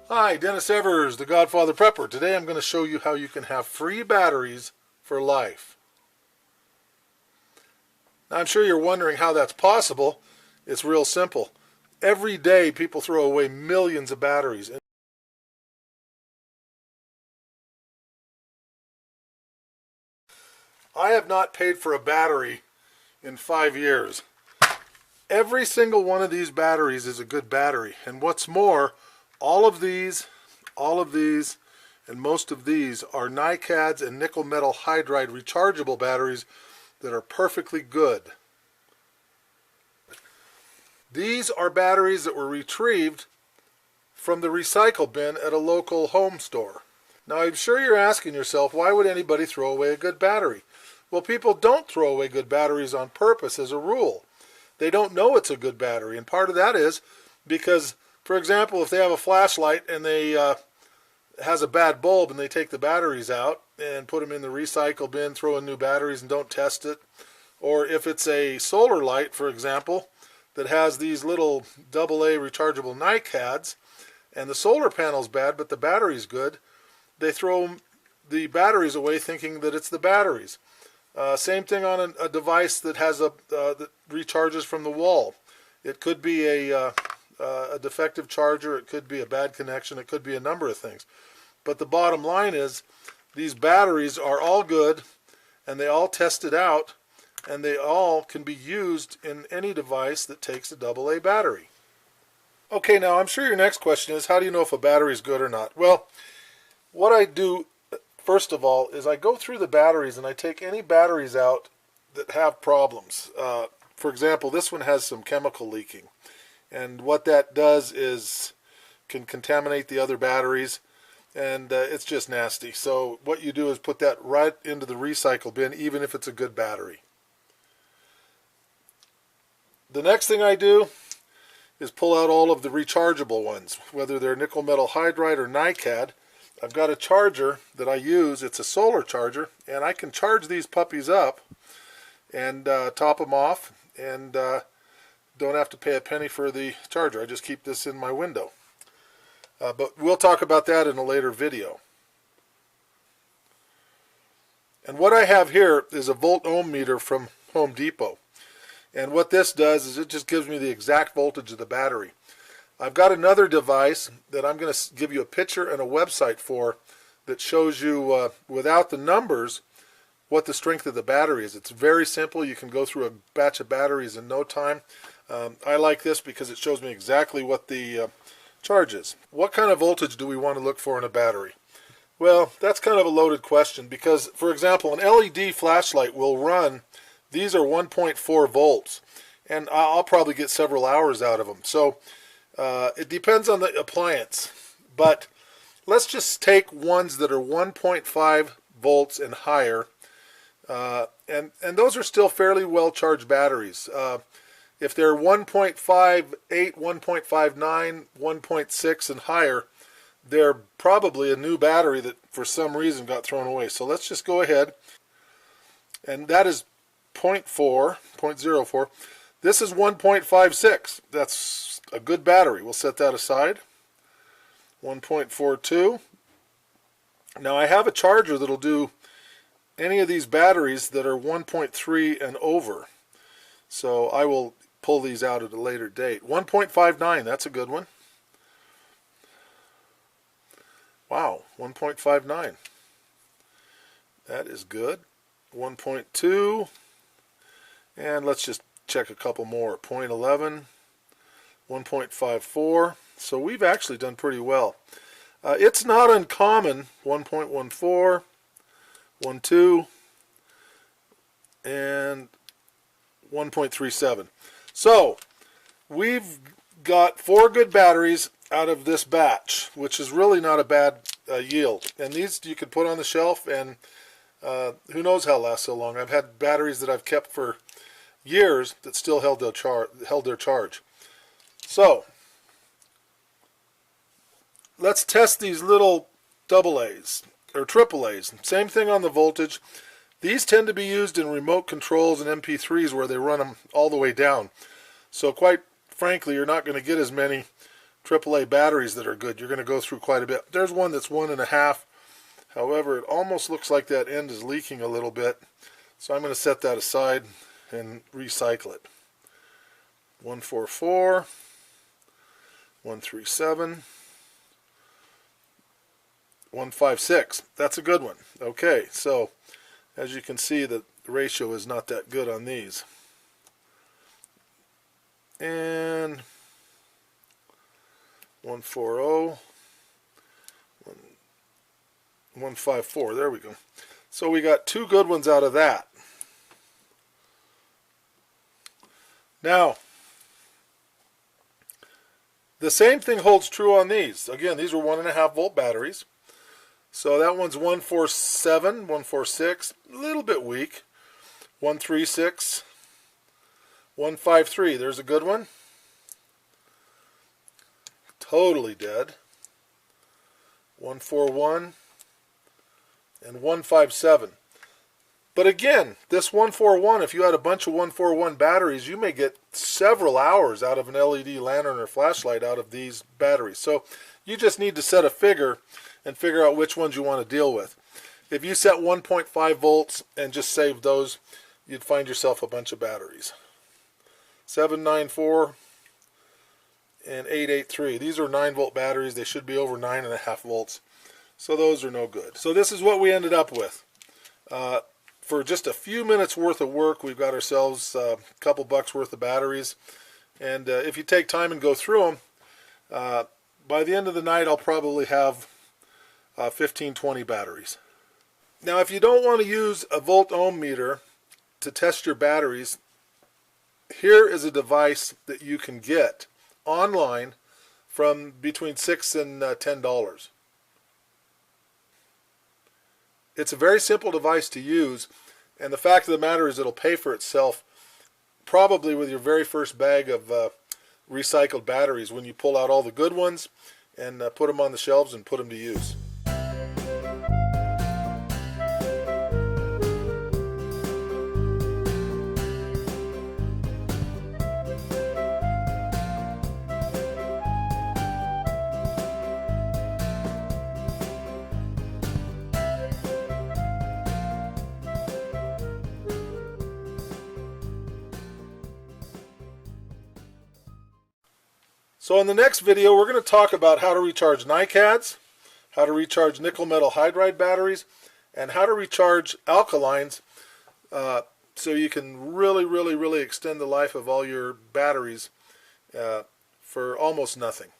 Hi, Dennis Evers, the Godfather Prepper. Today I'm going to show you how you can have free batteries for life. Now, I'm sure you're wondering how that's possible. It's real simple. Every day people throw away millions of batteries. I have not paid for a battery in 5 years. Every single one of these batteries is a good battery. And what's more, all of these, and most of these are NiCads and nickel metal hydride rechargeable batteries that are perfectly good. These are batteries that were retrieved from the recycle bin at a local home store. Now, I'm sure you're asking yourself, why would anybody throw away a good battery? Well, people don't throw away good batteries on purpose as a rule. They don't know it's a good battery, and part of that is because, for example, if they have a flashlight and they has a bad bulb and they take the batteries out and put them in the recycle bin, throw in new batteries and don't test it, or if it's a solar light, for example, that has these little AA rechargeable NiCads and the solar panel's bad but the battery's good, they throw the batteries away thinking that it's the batteries. Same thing on a device that has that recharges from the wall. It could be a defective charger, it could be a bad connection, it could be a number of things. But the bottom line is these batteries are all good and they all tested out and they all can be used in any device that takes a AA battery. Okay, now I'm sure your next question is, how do you know if a battery is good or not? Well, what I do first of all is I go through the batteries and I take any batteries out that have problems. For example, this one has some chemical leaking, and what that does is can contaminate the other batteries, and it's just nasty. So what you do is put that right into the recycle bin, even if it's a good battery. The next thing I do is pull out all of the rechargeable ones, whether they're nickel metal hydride or NiCad. I've got a charger that I use. It's a solar charger, and I can charge these puppies up and top them off, and don't have to pay a penny for the charger. I just keep this in my window. But we'll talk about that in a later video. And what I have here is a volt ohm meter from Home Depot. And what this does is it just gives me the exact voltage of the battery. I've got another device that I'm going to give you a picture and a website for that shows you, without the numbers, what the strength of the battery is. It's very simple. You can go through a batch of batteries in no time. I like this because it shows me exactly what the charge is. What kind of voltage do we want to look for in a battery? Well, that's kind of a loaded question because, for example, an LED flashlight will run, these are 1.4 volts, and I'll probably get several hours out of them. So it depends on the appliance, but let's just take ones that are 1.5 volts and higher, and those are still fairly well charged batteries. If they're 1.58, 1.59, 1.6 and higher, they're probably a new battery that for some reason got thrown away. So let's just go ahead, and that is 0.4. This is 1.56. That's a good battery. We'll set that aside. 1.42. Now I have a charger that'll do any of these batteries that are 1.3 and over. So I will pull these out at a later date. 1.59, that's a good one. Wow, 1.59. That is good. 1.2. And let's just check a couple more. 0.11. 1.54. So we've actually done pretty well. It's not uncommon. 1.14, 1.2, and 1.37. So we've got 4 good batteries out of this batch, which is really not a bad yield. And these you could put on the shelf, and who knows how last so long. I've had batteries that I've kept for years that still held their charge. So let's test these little AA's or AAA's. Same thing on the voltage. These tend to be used in remote controls and MP3s where they run them all the way down. So quite frankly, you're not going to get as many AAA batteries that are good, you're going to go through quite a bit. There's one that's 1.5. However, it almost looks like that end is leaking a little bit. So I'm going to set that aside and recycle it. 144, 137, 156. That's a good one. Okay, so as you can see, the ratio is not that good on these. And 140, 154. There we go. So we got two good ones out of that. Now, the same thing holds true on these. Again, these were 1.5 volt batteries. So that one's 147, 146, a little bit weak. 136, 153. There's a good one. Totally dead. 141 and 157. But again, this 141, if you had a bunch of 141 batteries, you may get several hours out of an LED lantern or flashlight out of these batteries. So you just need to set a figure and figure out which ones you want to deal with. If you set 1.5 volts and just save those, you'd find yourself a bunch of batteries. 794 and 883. These are 9 volt batteries. They should be over 9.5 volts. So those are no good. So this is what we ended up with. For just a few minutes worth of work, we've got ourselves a couple bucks worth of batteries. And if you take time and go through them, by the end of the night I'll probably have 15-20 batteries. Now if you don't want to use a volt ohm meter to test your batteries, here is a device that you can get online from between $6 and $10. It's a very simple device to use, and the fact of the matter is it'll pay for itself probably with your very first bag of recycled batteries when you pull out all the good ones and put them on the shelves and put them to use. So in the next video, we're going to talk about how to recharge NiCads, how to recharge nickel metal hydride batteries, and how to recharge alkalines so you can really extend the life of all your batteries for almost nothing.